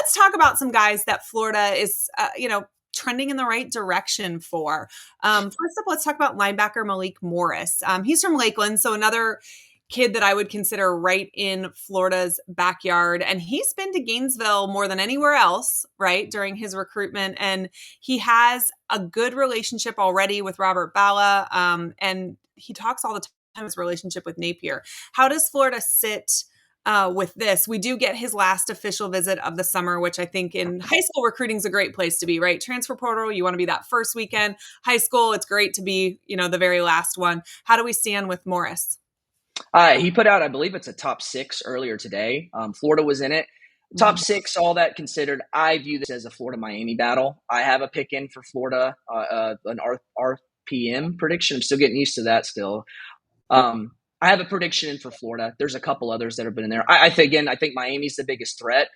let's talk about some guys that Florida is, trending in the right direction for. First up, let's talk about linebacker Malik Morris. He's from Lakeland, so another kid that I would consider right in Florida's backyard. And he's been to Gainesville more than anywhere else, right, during his recruitment. And he has a good relationship already with Robert Bala. And he talks all the time his relationship with Napier. How does Florida sit with this? We do get his last official visit of the summer, which I think in high school recruiting is a great place to be, right? Transfer portal, you want to be that first weekend. High school, it's great to be, the very last one. How do we stand with Morris? He put out, I believe it's a top 6 earlier today. Florida was in it. Top 6, all that considered, I view this as a Florida-Miami battle. I have a pick in for Florida, an RPM prediction. I'm still getting used to that still. I have a prediction in for Florida. There's a couple others that have been in there. I think Miami's the biggest threat.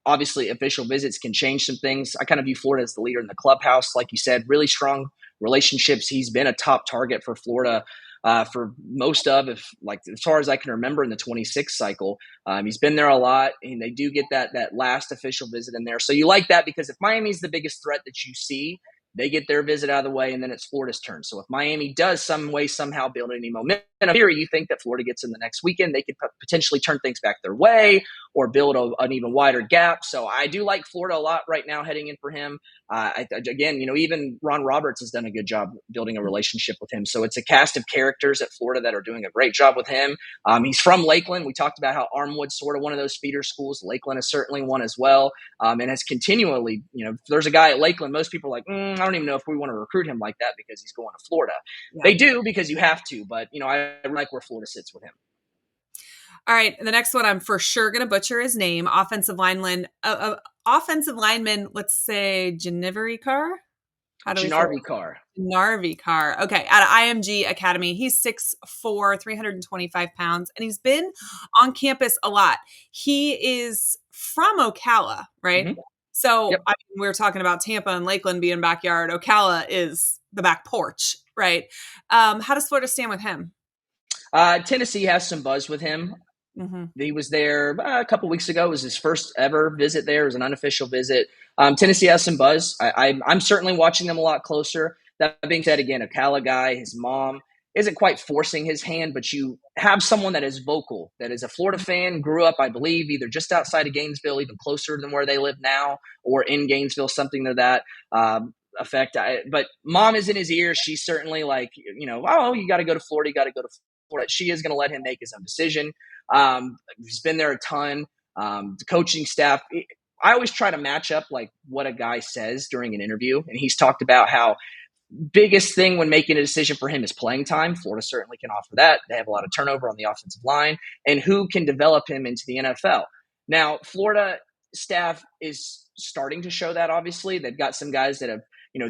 Obviously, official visits can change some things. I kind of view Florida as the leader in the clubhouse. Like you said, really strong relationships. He's been a top target for Florida for most of, as far as I can remember, in the 26 cycle. He's been there a lot, and they do get that last official visit in there. So you like that, because if Miami's the biggest threat that you see, they get their visit out of the way, and then it's Florida's turn. So if Miami does some way, somehow build any momentum, here you think that Florida gets in the next weekend, they could potentially turn things back their way or build an even wider gap. So I do like Florida a lot right now heading in for him. Even Ron Roberts has done a good job building a relationship with him. So it's a cast of characters at Florida that are doing a great job with him. He's from Lakeland. We talked about how Armwood's sort of one of those feeder schools. Lakeland is certainly one as well. And has continually, if there's a guy at Lakeland, most people are like, I don't even know if we want to recruit him like that because he's going to Florida. Yeah. They do, because you have to, but I like where Florida sits with him. All right, the next one, I'm for sure going to butcher his name. Offensive lineman, let's say Jarvy Carr. Jarvy Carr. Jarvy Carr. Okay, out of IMG Academy. He's 6'4", 325 pounds, and he's been on campus a lot. He is from Ocala, right? Mm-hmm. So yep. We were talking about Tampa and Lakeland being backyard. Ocala is the back porch, right? How does Florida stand with him? Tennessee has some buzz with him. Mm-hmm. He was there a couple weeks ago. It was his first ever visit there. It was an unofficial visit. Tennessee has some buzz. I'm certainly watching them a lot closer. That being said, again, Ocala guy, his mom isn't quite forcing his hand, but you have someone that is vocal, that is a Florida fan, grew up, I believe, either just outside of Gainesville, even closer than where they live now, or in Gainesville, something to that effect. But mom is in his ear. She's certainly like, you got to go to Florida. You got to go to Florida. She is going to let him make his own decision. He's been there a ton. The coaching staff, I always try to match up like what a guy says during an interview. And he's talked about how biggest thing when making a decision for him is playing time. Florida certainly can offer that. They have a lot of turnover on the offensive line, and who can develop him into the NFL. Now, Florida staff is starting to show that. Obviously, they've got some guys that have,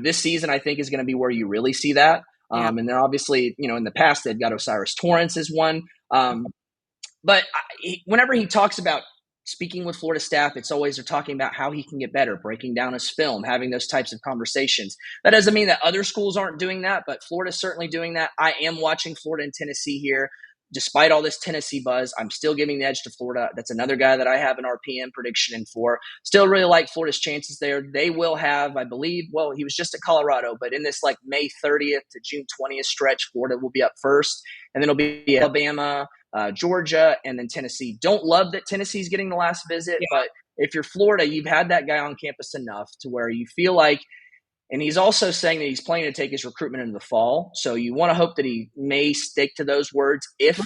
this season I think is going to be where you really see that. And then obviously, in the past they've got Osiris Torrance as one. But whenever he talks about speaking with Florida staff, it's always they're talking about how he can get better, breaking down his film, having those types of conversations. That doesn't mean that other schools aren't doing that, but Florida's certainly doing that. I am watching Florida and Tennessee here. Despite all this Tennessee buzz, I'm still giving the edge to Florida. That's another guy that I have an RPM prediction in for. Still really like Florida's chances there. They will have, I believe, he was just at Colorado, but in this May 30th to June 20th stretch, Florida will be up first. And then it'll be Alabama, Georgia, and then Tennessee. Don't love that Tennessee's getting the last visit, but if you're Florida, you've had that guy on campus enough to where you feel like, and he's also saying that he's planning to take his recruitment into the fall. So you want to hope that he may stick to those words if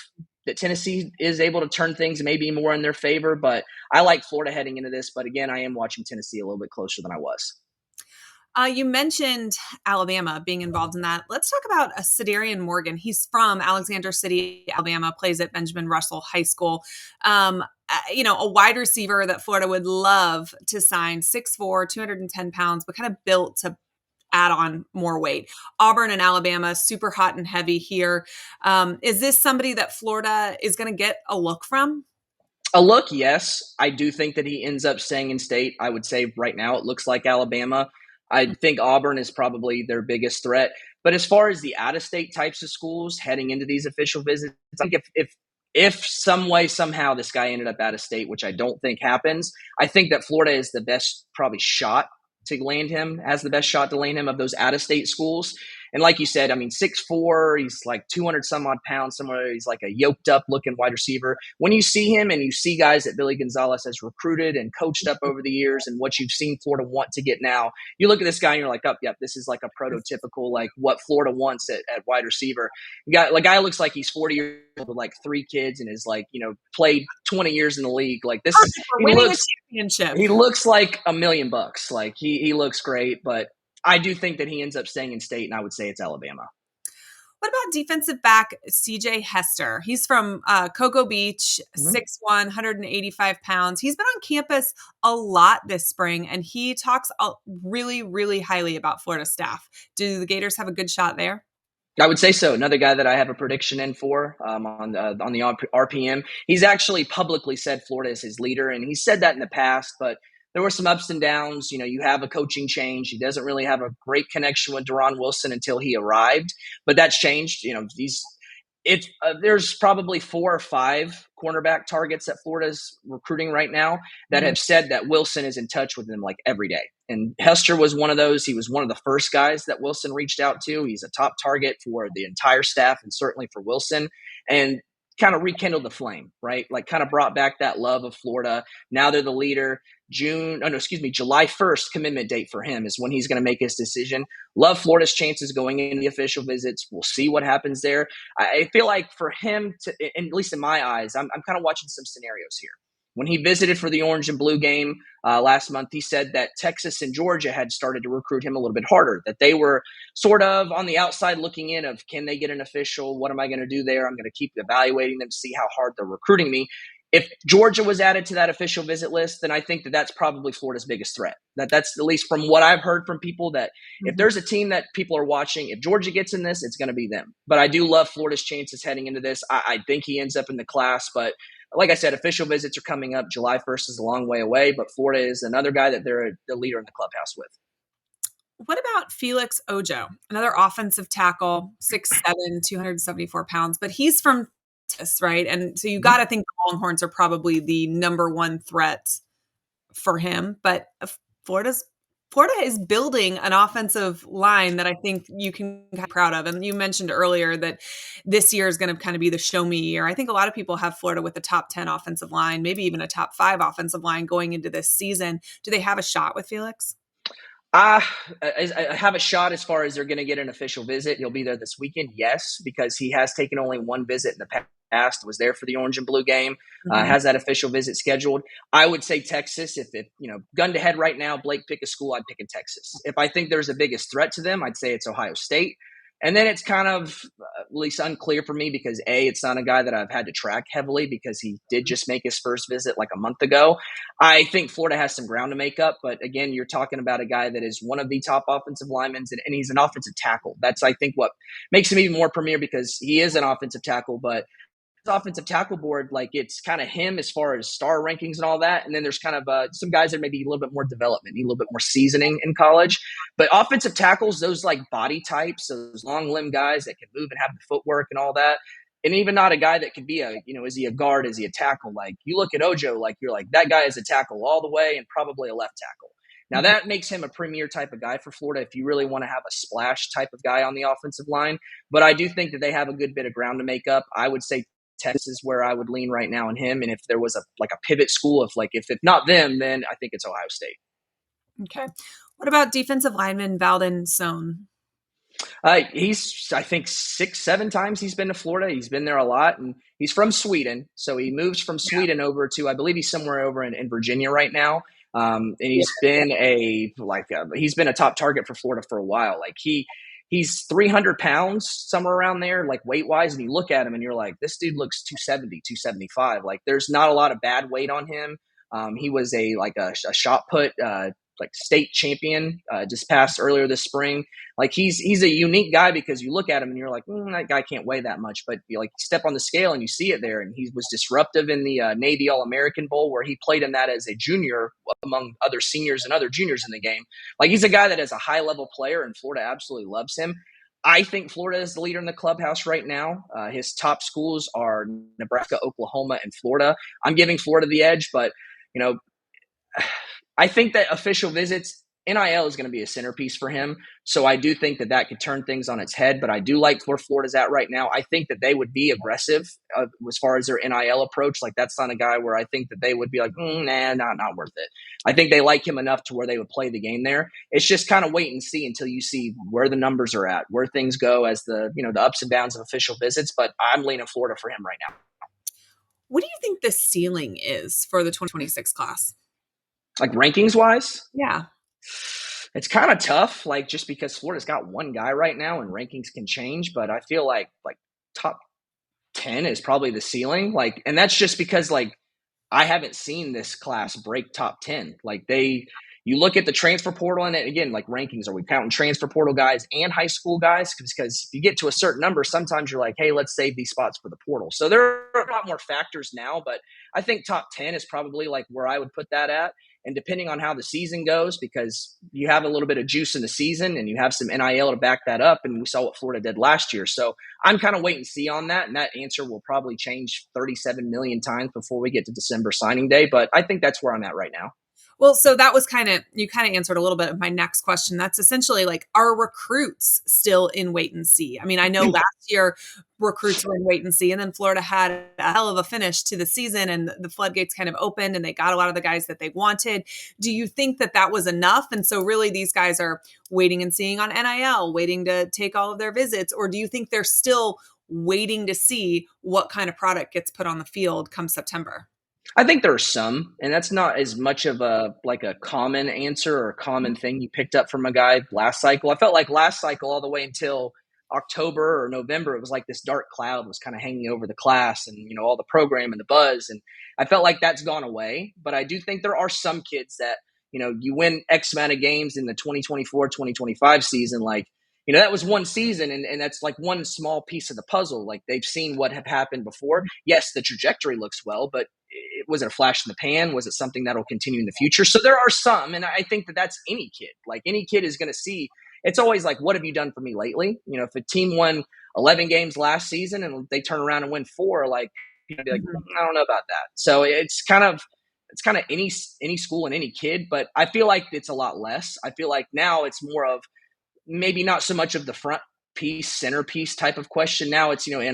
that Tennessee is able to turn things maybe more in their favor. But I like Florida heading into this. But again, I am watching Tennessee a little bit closer than I was. You mentioned Alabama being involved in that. Let's talk about Cedarian Morgan. He's from Alexander City, Alabama, plays at Benjamin Russell High School. A wide receiver that Florida would love to sign, 6'4", 210 pounds, but kind of built to add on more weight. Auburn and Alabama, super hot and heavy here. Is this somebody that Florida is going to get a look from? A look, yes. I do think that he ends up staying in state. I would say right now it looks like Alabama. I think Auburn is probably their biggest threat. But as far as the out-of-state types of schools heading into these official visits, I think if if some way, somehow this guy ended up out of state, which I don't think happens, I think that Florida is the best probably shot to land him, has the best shot to land him of those out-of-state schools. And like you said, I mean, 6'4", he's like 200 some odd pounds somewhere. He's like a yoked up looking wide receiver. When you see him and you see guys that Billy Gonzalez has recruited and coached up over the years and what you've seen Florida want to get now, you look at this guy and you're like, oh, yep, this is like a prototypical, like what Florida wants at wide receiver. Guy looks like he's 40 years old with like 3 kids and is like, played 20 years in the league. Like this, winning a championship. He looks like $1 million. Like he looks great, but I do think that he ends up staying in state, and I would say it's Alabama. What about defensive back CJ Hester? He's from Cocoa Beach, 6'1", 185 pounds. He's been on campus a lot this spring, and he talks really, really highly about Florida staff. Do the Gators have a good shot there? I would say so. Another guy that I have a prediction in for on the RPM. He's actually publicly said Florida is his leader, and he said that in the past, but there were some ups and downs. You have a coaching change. He doesn't really have a great connection with Deron Wilson until he arrived, but that's changed. There's probably 4 or 5 cornerback targets that Florida's recruiting right now that have said that Wilson is in touch with them like every day. And Hester was one of those. He was one of the first guys that Wilson reached out to. He's a top target for the entire staff and certainly for Wilson. And kind of rekindled the flame, right? Like kind of brought back that love of Florida. Now they're the leader. July 1st commitment date for him is when he's going to make his decision. Love Florida's chances going into the official visits. We'll see what happens there. I feel like for him to, and at least in my eyes, I'm kind of watching some scenarios here. When he visited for the orange and blue game last month, he said that Texas and Georgia had started to recruit him a little bit harder, that they were sort of on the outside looking in of, can they get an official? What am I going to do there? I'm going to keep evaluating them to see how hard they're recruiting me. If Georgia was added to that official visit list, then I think that that's probably Florida's biggest threat. That's at least from what I've heard from people, that if there's a team that people are watching, if Georgia gets in this, it's going to be them. But I do love Florida's chances heading into this. I think he ends up in the class, but like I said, official visits are coming up. July 1st is a long way away, but Florida is another guy that they're the leader in the clubhouse with. What about Felix Ojo, another offensive tackle, 6'7", 274 pounds, but he's from Texas, right? And so you got to think the Longhorns are probably the number one threat for him, but Florida is building an offensive line that I think you can be proud of. And you mentioned earlier that this year is going to kind of be the show me year. I think a lot of people have Florida with a top 10 offensive line, maybe even a top 5 offensive line going into this season. Do they have a shot with Felix? I have a shot as far as they're going to get an official visit. He'll be there this weekend, yes, because he has taken only one visit in the past, was there for the orange and blue game, has that official visit scheduled. I would say Texas. If gun to head right now, Blake, pick a school, I'd pick in Texas. If I think there's the biggest threat to them, I'd say it's Ohio State. And then it's kind of at least unclear for me because it's not a guy that I've had to track heavily because he did just make his first visit like a month ago. I think Florida has some ground to make up, but again, you're talking about a guy that is one of the top offensive linemen, and he's an offensive tackle. That's, I think, what makes him even more premier because he is an offensive tackle, but offensive tackle board, like it's kind of him as far as star rankings and all that. And then there's kind of some guys that maybe a little bit more development, need a little bit more seasoning in college. But offensive tackles, those like body types, those long limb guys that can move and have the footwork and all that. And even not a guy that could be is he a guard? Is he a tackle? Like you look at Ojo, like you're like, that guy is a tackle all the way and probably a left tackle. Now that makes him a premier type of guy for Florida if you really want to have a splash type of guy on the offensive line. But I do think that they have a good bit of ground to make up. I would say Texas is where I would lean right now on him. And if there was a pivot school, if not them, then I think it's Ohio State. Okay. What about defensive lineman Valden Zone? He's, I think 6-7 times he's been to Florida. He's been there a lot, and he's from Sweden. So he moves from Sweden over to, I believe he's somewhere over in Virginia right now. And he's been he's been a top target for Florida for a while. Like he's 300 pounds, somewhere around there, like weight wise. And you look at him and you're like, this dude looks 270, 275. Like there's not a lot of bad weight on him. He was a shot put, state champion, just passed earlier this spring. Like he's a unique guy because you look at him and you're like, that guy can't weigh that much, but you step on the scale and you see it there. And he was disruptive in the Navy All-American Bowl where he played in that as a junior among other seniors and other juniors in the game. Like he's a guy that is a high level player and Florida absolutely loves him. I think Florida is the leader in the clubhouse right now. His top schools are Nebraska, Oklahoma, and Florida. I'm giving Florida the edge, but I think that official visits, NIL is going to be a centerpiece for him. So I do think that could turn things on its head, but I do like where Florida's at right now. I think that they would be aggressive as far as their NIL approach. Like, that's not a guy where I think that they would be like, nah, not worth it. I think they like him enough to where they would play the game there. It's just kind of wait and see until you see where the numbers are at, where things go as the ups and downs of official visits. But I'm leaning Florida for him right now. What do you think the ceiling is for the 2026 class? Like, rankings wise? Yeah. It's kind of tough, like, just because Florida's got one guy right now and rankings can change, but I feel like top 10 is probably the ceiling. Like, and that's just because, like, I haven't seen this class break top 10. Like, you look at the transfer portal, and again, like, rankings, are we counting transfer portal guys and high school guys? Because if you get to a certain number, sometimes you're like, hey, let's save these spots for the portal. So there are a lot more factors now, but I think top 10 is probably like where I would put that at. And depending on how the season goes, because you have a little bit of juice in the season and you have some NIL to back that up, and we saw what Florida did last year. So I'm kind of wait and see on that, and that answer will probably change 37 million times before we get to December signing day. But I think that's where I'm at right now. Well, so that was you kind of answered a little bit of my next question. That's essentially like, are recruits still in wait and see? I mean, I know last year recruits were in wait and see, and then Florida had a hell of a finish to the season, and the floodgates kind of opened, and they got a lot of the guys that they wanted. Do you think that was enough? And so really these guys are waiting and seeing on NIL, waiting to take all of their visits, or do you think they're still waiting to see what kind of product gets put on the field come September? I think there are some, and that's not as much of a common answer or a common thing you picked up from a guy last cycle. I felt like last cycle, all the way until October or November, it was like this dark cloud was kind of hanging over the class and, all the program and the buzz. And I felt like that's gone away. But I do think there are some kids that, you win X amount of games in the 2024, 2025 season, like, that was one season, and that's like one small piece of the puzzle. Like, they've seen what have happened before. Yes, the trajectory looks well, but was it a flash in the pan? Was it something that'll continue in the future? So there are some, and I think that's any kid. Like, any kid is going to see. It's always like, what have you done for me lately? If a team won 11 games last season and they turn around and win 4, like, people be like, I don't know about that. So it's kind of any school and any kid, but I feel like it's a lot less. I feel like now it's more of maybe not so much of the front piece, centerpiece type of question. Now it's, NIL,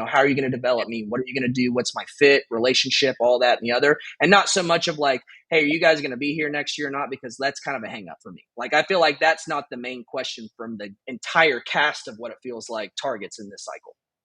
how are you going to develop me? What are you going to do? What's my fit, relationship, all that and the other? And not so much of like, hey, are you guys going to be here next year or not? Because that's kind of a hang up for me. Like, I feel like that's not the main question from the entire cast of what it feels like targets in this cycle.